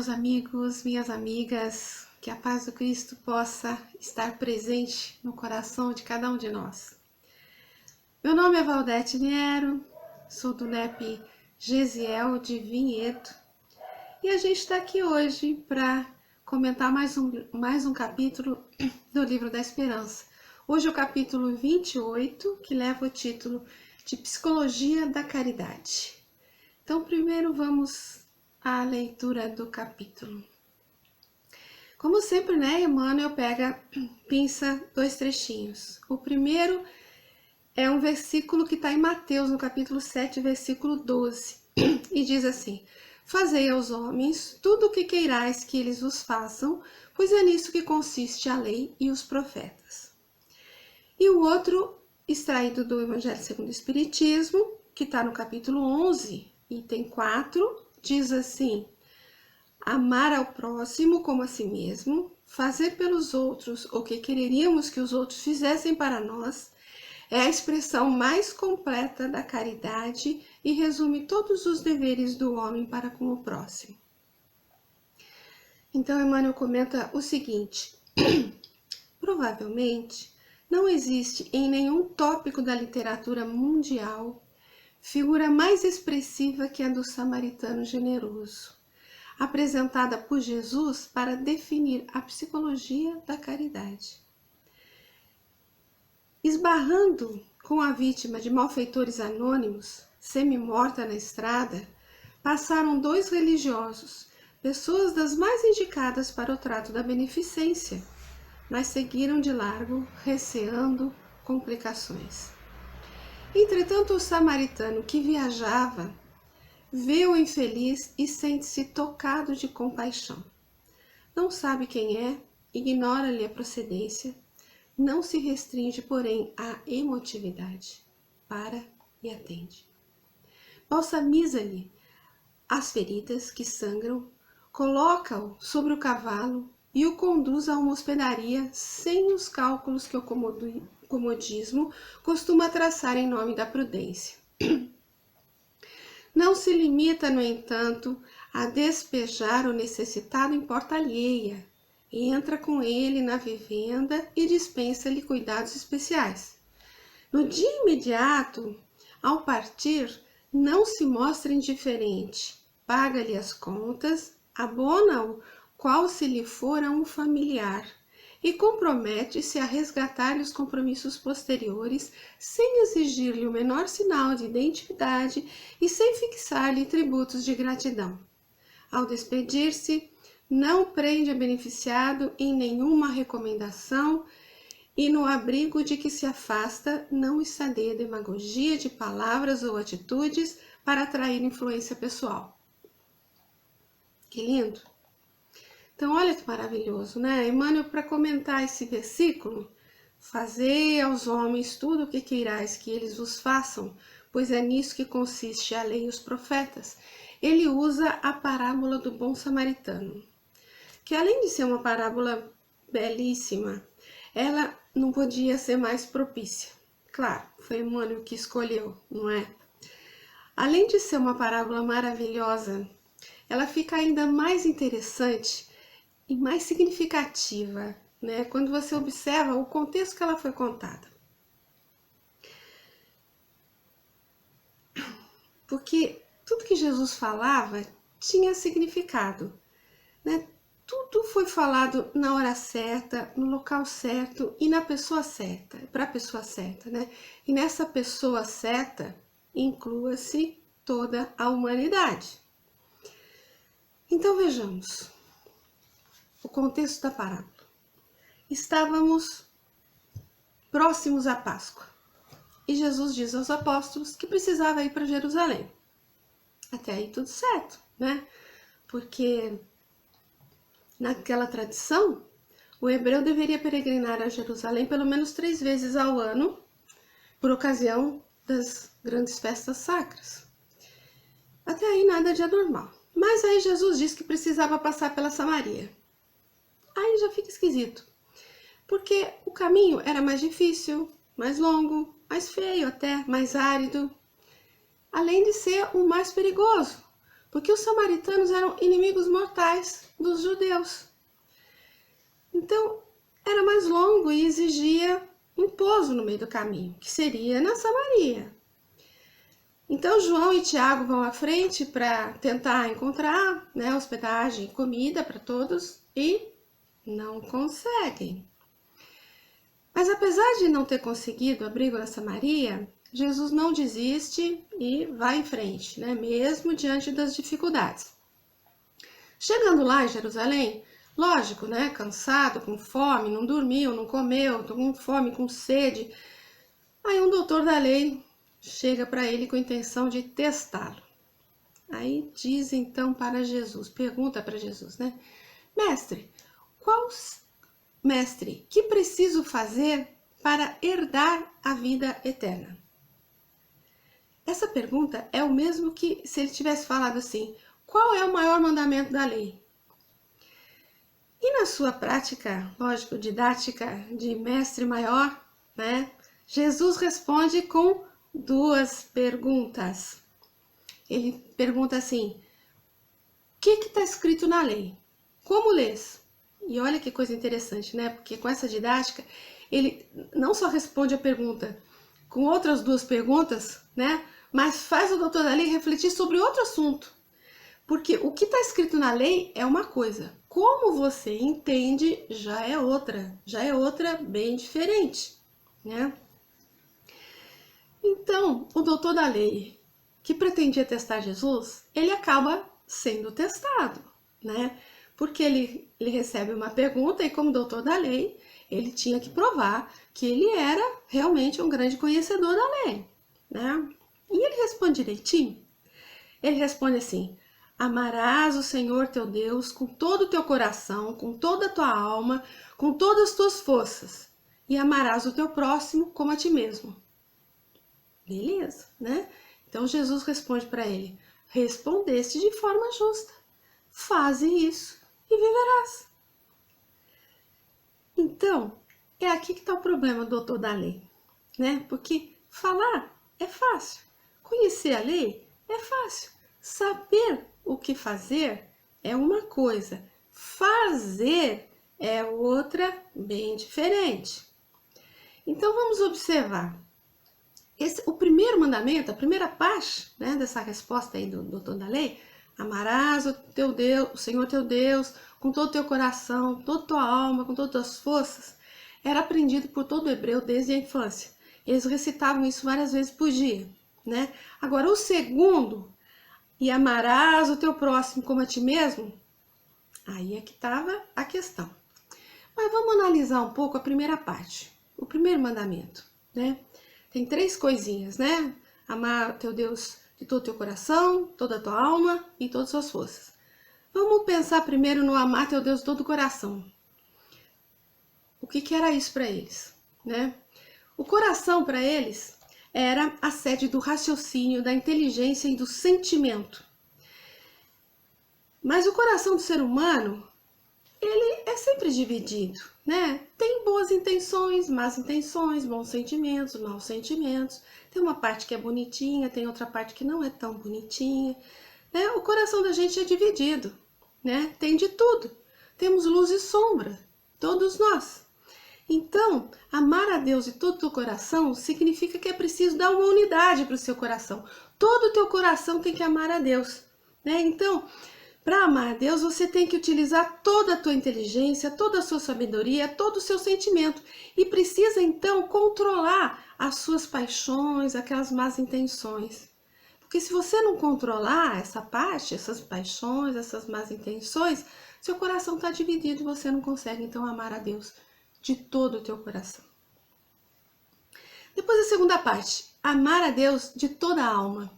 meus amigos, minhas amigas, que a paz do Cristo possa estar presente no coração de cada um de nós. Meu nome é Valdete Niero, sou do NEP Gesiel de Vinhedo e a gente está aqui hoje para comentar mais um capítulo do Livro da Esperança. Hoje é o capítulo 28, que leva o título de Psicologia da Caridade. Então, primeiro vamos à leitura do capítulo. Como sempre, Emmanuel pinça dois trechinhos. O primeiro é um versículo que está em Mateus, no capítulo 7, versículo 12, e diz assim: Fazei aos homens tudo o que queirais que eles vos façam, pois é nisso que consiste a lei e os profetas. E o outro, extraído do Evangelho segundo o Espiritismo, que está no capítulo 11, item 4, diz assim: amar ao próximo como a si mesmo, fazer pelos outros o que quereríamos que os outros fizessem para nós, é a expressão mais completa da caridade e resume todos os deveres do homem para com o próximo. Então, Emmanuel comenta o seguinte: provavelmente não existe em nenhum tópico da literatura mundial figura mais expressiva que a do samaritano generoso, apresentada por Jesus para definir a psicologia da caridade. Esbarrando com a vítima de malfeitores anônimos, semi-morta na estrada, passaram dois religiosos, pessoas das mais indicadas para o trato da beneficência, mas seguiram de largo, receando complicações. Entretanto, o samaritano que viajava vê o infeliz e sente-se tocado de compaixão. Não sabe quem é, ignora-lhe a procedência, não se restringe, porém, à emotividade. Para e atende. Balsamiza-lhe as feridas que sangram, coloca-o sobre o cavalo e o conduz a uma hospedaria sem os cálculos que o comodismo costuma traçar em nome da prudência. Não se limita, no entanto, a despejar o necessitado em porta alheia, entra com ele na vivenda e dispensa-lhe cuidados especiais. No dia imediato, ao partir, não se mostra indiferente, paga-lhe as contas, abona-o qual se lhe fora um familiar, e compromete-se a resgatar-lhe os compromissos posteriores, sem exigir-lhe o menor sinal de identidade e sem fixar-lhe tributos de gratidão. Ao despedir-se, não prende o beneficiado em nenhuma recomendação e no abrigo de que se afasta não estadeia demagogia de palavras ou atitudes para atrair influência pessoal. Que lindo! Então, olha que maravilhoso, Emmanuel, para comentar esse versículo, fazei aos homens tudo o que queirais que eles vos façam, pois é nisso que consiste a lei e os profetas. Ele usa a parábola do bom samaritano, que além de ser uma parábola belíssima, ela não podia ser mais propícia. Claro, foi Emmanuel que escolheu, não é? Além de ser uma parábola maravilhosa, ela fica ainda mais interessante e mais significativa, quando você observa o contexto que ela foi contada. Porque tudo que Jesus falava tinha significado, Tudo foi falado na hora certa, no local certo e na pessoa certa, para a pessoa certa, E nessa pessoa certa inclua-se toda a humanidade. Então vejamos o contexto da parábola. Estávamos próximos à Páscoa e Jesus diz aos apóstolos que precisava ir para Jerusalém. Até aí tudo certo, Porque naquela tradição, o hebreu deveria peregrinar a Jerusalém pelo menos 3 vezes ao ano, por ocasião das grandes festas sacras. Até aí nada de anormal. Mas aí Jesus disse que precisava passar pela Samaria. Aí já fica esquisito, porque o caminho era mais difícil, mais longo, mais feio até, mais árido, além de ser o mais perigoso, porque os samaritanos eram inimigos mortais dos judeus. Então, era mais longo e exigia um pouso no meio do caminho, que seria na Samaria. Então, João e Tiago vão à frente para tentar encontrar, né, hospedagem, comida para todos e não conseguem. Mas apesar de não ter conseguido abrigo na Samaria, Jesus não desiste e vai em frente, né, mesmo diante das dificuldades. Chegando lá em Jerusalém, lógico, né, cansado, com fome, não dormiu, não comeu, com fome, com sede. Aí um doutor da lei chega para ele com a intenção de testá-lo. Aí diz então para Jesus, pergunta para Jesus, né? Mestre, que preciso fazer para herdar a vida eterna? Essa pergunta é o mesmo que se ele tivesse falado assim, qual é o maior mandamento da lei? E na sua prática, lógico, didática de mestre maior, né? Jesus responde com duas perguntas. Ele pergunta assim, o que está escrito na lei? Como lês? E olha que coisa interessante, né? Porque com essa didática, ele não só responde a pergunta com outras duas perguntas, né? Mas faz o doutor da lei refletir sobre outro assunto. Porque o que está escrito na lei é uma coisa, como você entende já é outra bem diferente, né? Então, o doutor da lei, que pretendia testar Jesus, ele acaba sendo testado, né? Porque ele recebe uma pergunta e como doutor da lei, ele tinha que provar que ele era realmente um grande conhecedor da lei, né? E ele responde direitinho. Ele responde assim, amarás o Senhor teu Deus com todo o teu coração, com toda a tua alma, com todas as tuas forças, e amarás o teu próximo como a ti mesmo. Beleza, né? Então Jesus responde para ele, respondeste de forma justa, faze isso e viverás. Então, é aqui que está o problema, doutor da lei, né? Porque falar é fácil, conhecer a lei é fácil, saber o que fazer é uma coisa, fazer é outra bem diferente. Então vamos observar. O primeiro mandamento, a primeira parte, né, dessa resposta aí do doutor da lei, amarás o teu Deus, o Senhor teu Deus, com todo o teu coração, toda a tua alma, com todas as forças, era aprendido por todo hebreu desde a infância. Eles recitavam isso várias vezes por dia, né? Agora, o segundo, e amarás o teu próximo como a ti mesmo, aí é que estava a questão. Mas vamos analisar um pouco a primeira parte, o primeiro mandamento, né? Tem três coisinhas, né? Amar teu Deus de todo o teu coração, toda a tua alma e todas as suas forças. Vamos pensar primeiro no amar teu Deus de todo o coração. O que era isso para eles, né? O coração para eles era a sede do raciocínio, da inteligência e do sentimento. Mas o coração do ser humano, ele é sempre dividido, né? Tem boas intenções, más intenções, bons sentimentos, maus sentimentos. Tem uma parte que é bonitinha, tem outra parte que não é tão bonitinha, né? O coração da gente é dividido, né? Tem de tudo. Temos luz e sombra, todos nós. Então, amar a Deus de todo o teu coração significa que é preciso dar uma unidade para o seu coração. Todo o teu coração tem que amar a Deus, né? Então, para amar a Deus, você tem que utilizar toda a tua inteligência, toda a sua sabedoria, todo o seu sentimento. E precisa, então, controlar as suas paixões, aquelas más intenções. Porque se você não controlar essa parte, essas paixões, essas más intenções, seu coração está dividido e você não consegue, então, amar a Deus de todo o teu coração. Depois a segunda parte, amar a Deus de toda a alma.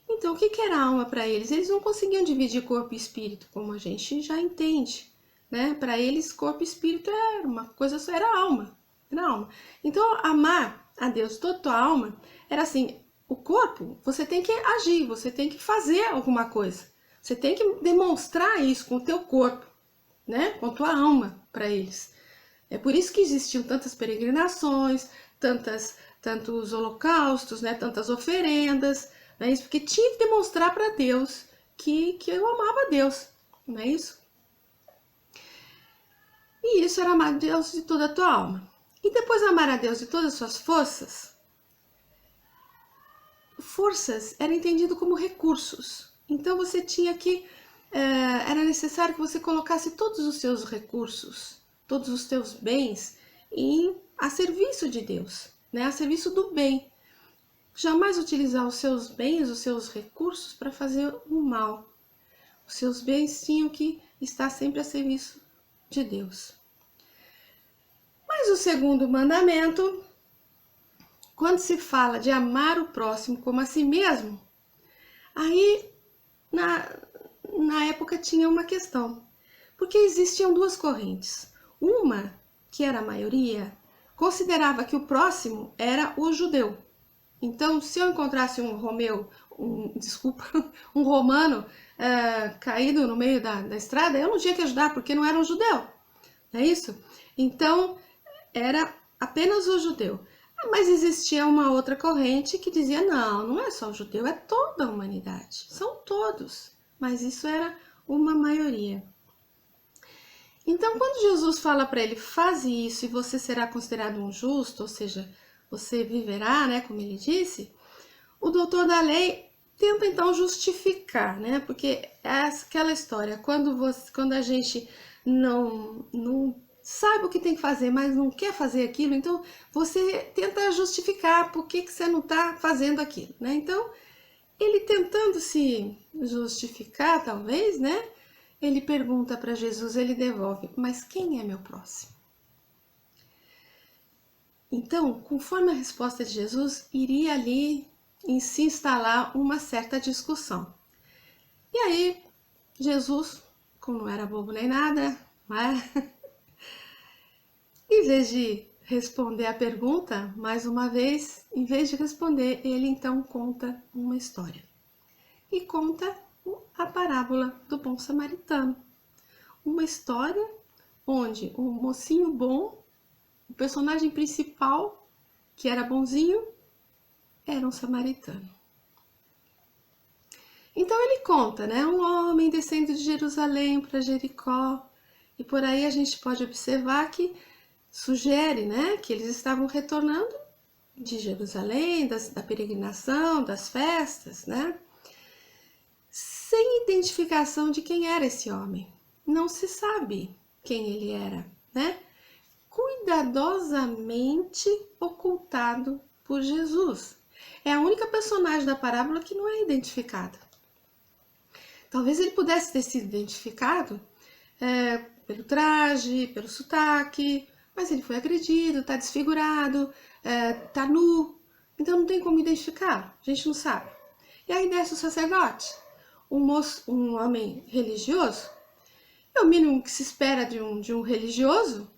Então, o que era alma para eles? Eles não conseguiam dividir corpo e espírito, como a gente já entende, né? Para eles, corpo e espírito era uma coisa só, era alma. Então, amar a Deus de toda a tua alma era assim, o corpo, você tem que agir, você tem que fazer alguma coisa. Você tem que demonstrar isso com o teu corpo, né? Com a tua alma para eles. É por isso que existiam tantas peregrinações, tantos holocaustos, né? Tantas oferendas, né? Isso porque tinha que demonstrar para Deus que eu amava a Deus, não é isso? E isso era amar a Deus de toda a tua alma. E depois amar a Deus de todas as suas forças, forças era entendido como recursos. Então você tinha que, era necessário que você colocasse todos os seus recursos, todos os teus bens a serviço de Deus, né? A serviço do bem. Jamais utilizar os seus bens, os seus recursos para fazer o mal. Os seus bens tinham que estar sempre a serviço de Deus. Mas o segundo mandamento, quando se fala de amar o próximo como a si mesmo, aí na época tinha uma questão, porque existiam duas correntes. Uma, que era a maioria, considerava que o próximo era o judeu. Então, se eu encontrasse um um romano caído no meio da estrada, eu não tinha que ajudar, porque não era um judeu, não é isso? Então, era apenas o judeu. Mas existia uma outra corrente que dizia, não é só o judeu, é toda a humanidade, são todos. Mas isso era uma maioria. Então, quando Jesus fala para ele, faz isso e você será considerado um justo, ou seja, você viverá, né, como ele disse, o doutor da lei tenta então justificar, né, porque é aquela história, quando a gente não sabe o que tem que fazer, mas não quer fazer aquilo, então você tenta justificar por que você não está fazendo aquilo, né? Então, ele tentando se justificar, talvez, né? Ele pergunta para Jesus, ele devolve, mas quem é meu próximo? Então, conforme a resposta de Jesus, iria ali em se instalar uma certa discussão. E aí, Jesus, como não era bobo nem nada, não é? Em vez de responder a pergunta, mais uma vez, em vez de responder, ele então conta uma história. E conta a parábola do bom samaritano. Uma história onde o mocinho bom, o personagem principal, que era bonzinho, era um samaritano. Então ele conta, né? Um homem descendo de Jerusalém para Jericó. E por aí a gente pode observar que sugere, né, que eles estavam retornando de Jerusalém, da peregrinação, das festas, né? Sem identificação de quem era esse homem. Não se sabe quem ele era, né? Cuidadosamente ocultado por Jesus. É a única personagem da parábola que não é identificada. Talvez ele pudesse ter sido identificado pelo traje, pelo sotaque, mas ele foi agredido, está desfigurado, está nu, então não tem como identificar, a gente não sabe. E aí desce o sacerdote, um homem religioso, e o mínimo que se espera de um religioso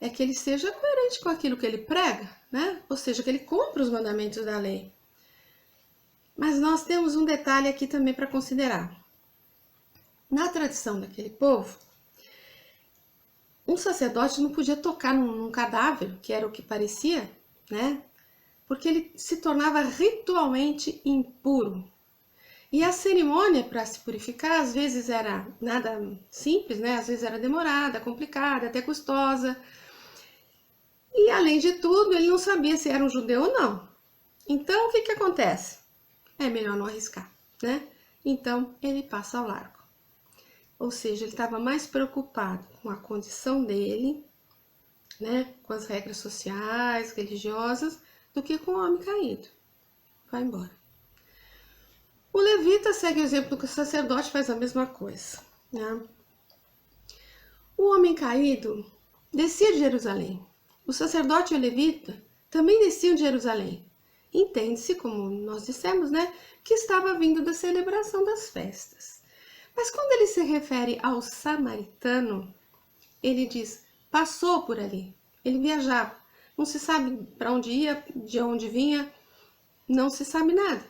é que ele seja coerente com aquilo que ele prega, né? Ou seja, que ele cumpra os mandamentos da lei. Mas nós temos um detalhe aqui também para considerar. Na tradição daquele povo, um sacerdote não podia tocar num cadáver, que era o que parecia, né? Porque ele se tornava ritualmente impuro. E a cerimônia para se purificar, às vezes era nada simples, né? Às vezes era demorada, complicada, até custosa. E além de tudo, ele não sabia se era um judeu ou não. Então, o que acontece? É melhor não arriscar, né? Então, ele passa ao largo. Ou seja, ele estava mais preocupado com a condição dele, né, com as regras sociais, religiosas, do que com o homem caído. Vai embora. O levita segue o exemplo do que o sacerdote, faz a mesma coisa, né? O homem caído descia de Jerusalém. O sacerdote e o levita também desciam de Jerusalém. Entende-se, como nós dissemos, né, que estava vindo da celebração das festas. Mas quando ele se refere ao samaritano, ele diz, passou por ali, ele viajava. Não se sabe para onde ia, de onde vinha, não se sabe nada.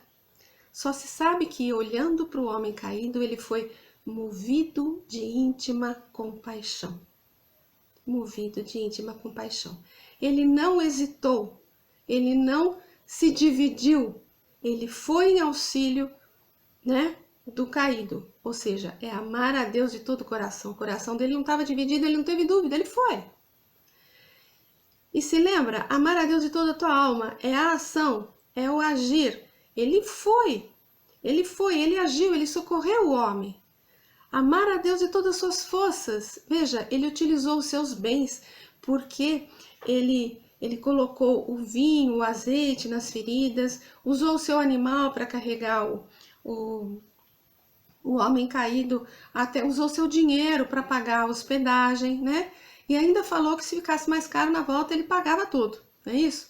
Só se sabe que, olhando para o homem caído, ele foi movido de íntima compaixão. Movido de íntima compaixão. Ele não hesitou, ele não se dividiu, ele foi em auxílio, né, do caído, ou seja, é amar a Deus de todo o coração. O coração dele não estava dividido, ele não teve dúvida, ele foi. E se lembra, amar a Deus de toda a tua alma é a ação, é o agir. Ele foi, ele agiu, ele socorreu o homem. Amar a Deus de todas as suas forças. Veja, ele utilizou os seus bens, porque ele colocou o vinho, o azeite nas feridas, usou o seu animal para carregar o homem caído, até usou seu dinheiro para pagar a hospedagem, né? E ainda falou que se ficasse mais caro na volta, ele pagava tudo, não é isso?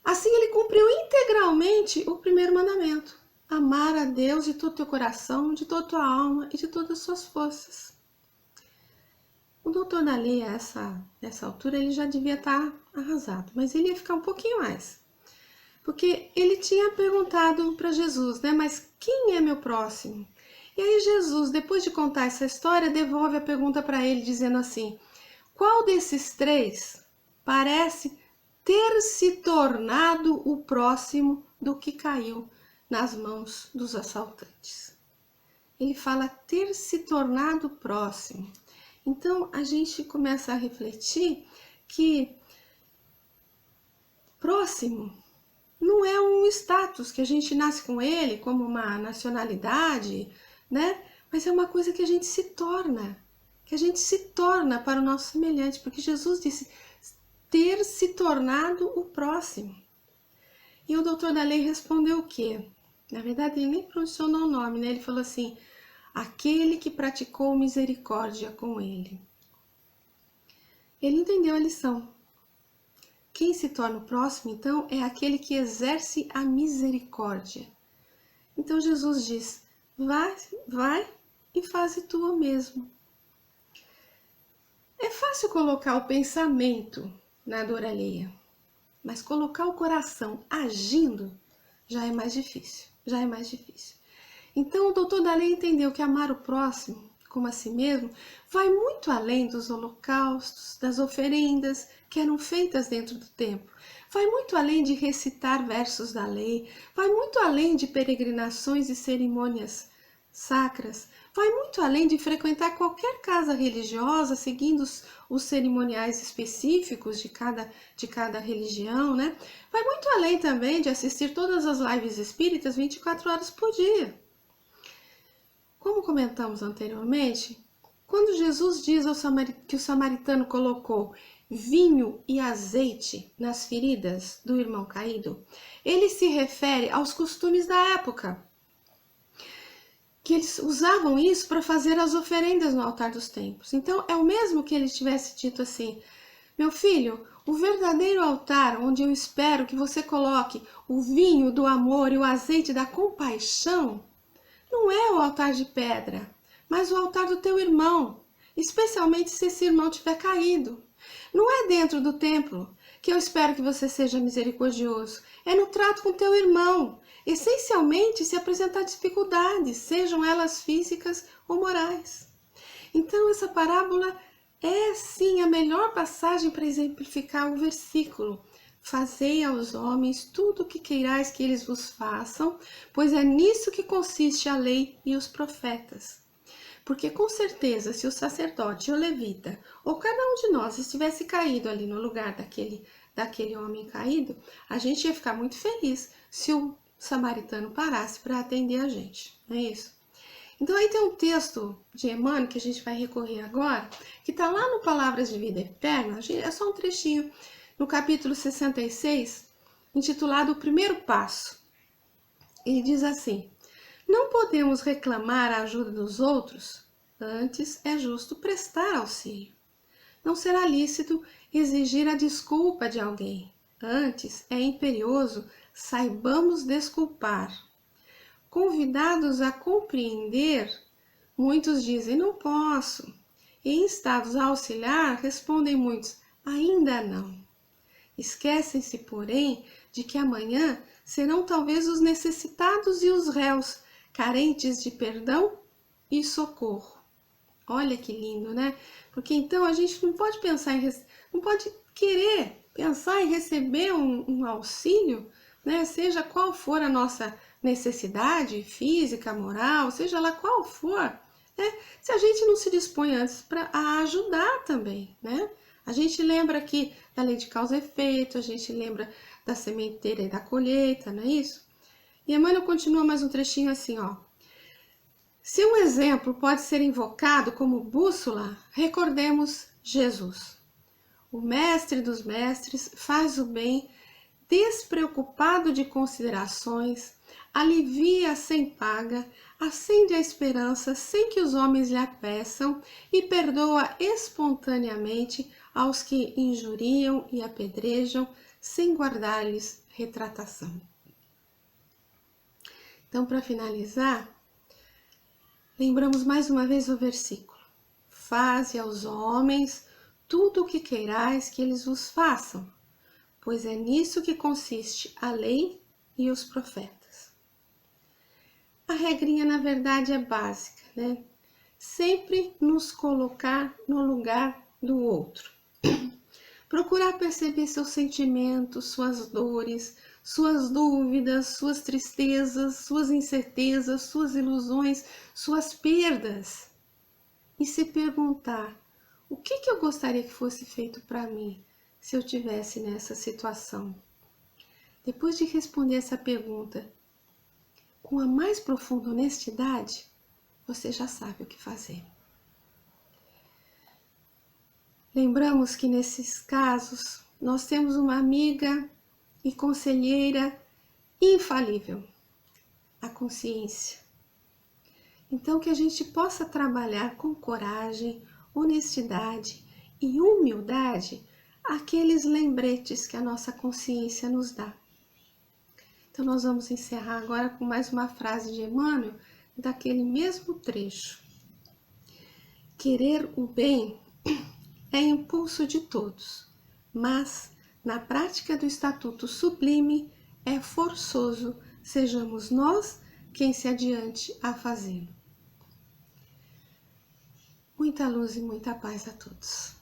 Assim ele cumpriu integralmente o primeiro mandamento: amar a Deus de todo o teu coração, de toda a tua alma e de todas as suas forças. O doutor da lei, nessa altura, ele já devia estar arrasado, mas ele ia ficar um pouquinho mais. Porque ele tinha perguntado para Jesus, né? Mas quem é meu próximo? E aí Jesus, depois de contar essa história, devolve a pergunta para ele, dizendo assim: qual desses três parece ter se tornado o próximo do que caiu nas mãos dos assaltantes? Ele fala ter se tornado próximo. Então a gente começa a refletir que próximo não é um status que a gente nasce com ele, como uma nacionalidade, né? Mas é uma coisa que a gente se torna, para o nosso semelhante, porque Jesus disse ter se tornado o próximo. E o doutor da lei respondeu o quê? Na verdade, ele nem pronunciou o nome, né? Ele falou assim: aquele que praticou misericórdia com ele. Ele entendeu a lição. Quem se torna o próximo, então, é aquele que exerce a misericórdia. Então Jesus diz: vai e faze tu o mesmo. É fácil colocar o pensamento na dor alheia, mas colocar o coração agindo já é mais difícil, Então o doutor da lei entendeu que amar o próximo como a si mesmo vai muito além dos holocaustos, das oferendas que eram feitas dentro do templo. Vai muito além de recitar versos da lei, vai muito além de peregrinações e cerimônias sacras, vai muito além de frequentar qualquer casa religiosa, seguindo os cerimoniais específicos de cada religião, né? Vai muito além também de assistir todas as lives espíritas 24 horas por dia. Como comentamos anteriormente, quando Jesus diz que o samaritano colocou vinho e azeite nas feridas do irmão caído, ele se refere aos costumes da época, que eles usavam isso para fazer as oferendas no altar dos templos. Então é o mesmo que ele tivesse dito assim: meu filho, o verdadeiro altar onde eu espero que você coloque o vinho do amor e o azeite da compaixão não é o altar de pedra, mas o altar do teu irmão, especialmente se esse irmão tiver caído. Não é dentro do templo que eu espero que você seja misericordioso, é no trato com teu irmão, essencialmente se apresentar dificuldades, sejam elas físicas ou morais. Então essa parábola é sim a melhor passagem para exemplificar o versículo: fazei aos homens tudo o que queirais que eles vos façam, pois é nisso que consiste a lei e os profetas. Porque com certeza, se o sacerdote, o levita, ou cada um de nós estivesse caído ali no lugar daquele homem caído, a gente ia ficar muito feliz se o samaritano parasse para atender a gente, não é isso? Então aí tem um texto de Emmanuel que a gente vai recorrer agora, que está lá no Palavras de Vida Eterna, é só um trechinho, no capítulo 66, intitulado O Primeiro Passo. Ele diz assim: não podemos reclamar a ajuda dos outros, antes é justo prestar auxílio. Não será lícito exigir a desculpa de alguém, antes é imperioso saibamos desculpar. Convidados a compreender, muitos dizem não posso, e instados a auxiliar, respondem muitos ainda não. Esquecem-se, porém, de que amanhã serão talvez os necessitados e os réus, carentes de perdão e socorro. Olha que lindo, né? Porque então a gente não pode querer pensar em receber um auxílio né? Seja qual for a nossa necessidade física, moral, seja lá qual for, né? Se a gente não se dispõe antes para ajudar também, né? A gente lembra aqui da lei de causa e efeito, a gente lembra da sementeira e da colheita, não é isso? E Emmanuel continua mais um trechinho assim, ó. Se um exemplo pode ser invocado como bússola, recordemos Jesus. O mestre dos mestres faz o bem despreocupado de considerações, alivia sem paga, acende a esperança sem que os homens lhe a peçam e perdoa espontaneamente aos que injuriam e apedrejam sem guardar-lhes retratação. Então, para finalizar, lembramos mais uma vez o versículo. Faze aos homens tudo o que queirais que eles vos façam, pois é nisso que consiste a lei e os profetas. A regrinha, na verdade, é básica, né? Sempre nos colocar no lugar do outro. Procurar perceber seus sentimentos, suas dores, suas dúvidas, suas tristezas, suas incertezas, suas ilusões, suas perdas. E se perguntar, o que eu gostaria que fosse feito para mim se eu tivesse nessa situação? Depois de responder essa pergunta com a mais profunda honestidade, você já sabe o que fazer. Lembramos que nesses casos nós temos uma amiga e conselheira infalível, a consciência. Então que a gente possa trabalhar com coragem, honestidade e humildade aqueles lembretes que a nossa consciência nos dá. Então nós vamos encerrar agora com mais uma frase de Emmanuel, daquele mesmo trecho. Querer o bem é impulso de todos, mas na prática do Estatuto Sublime é forçoso sejamos nós quem se adiante a fazê-lo. Muita luz e muita paz a todos.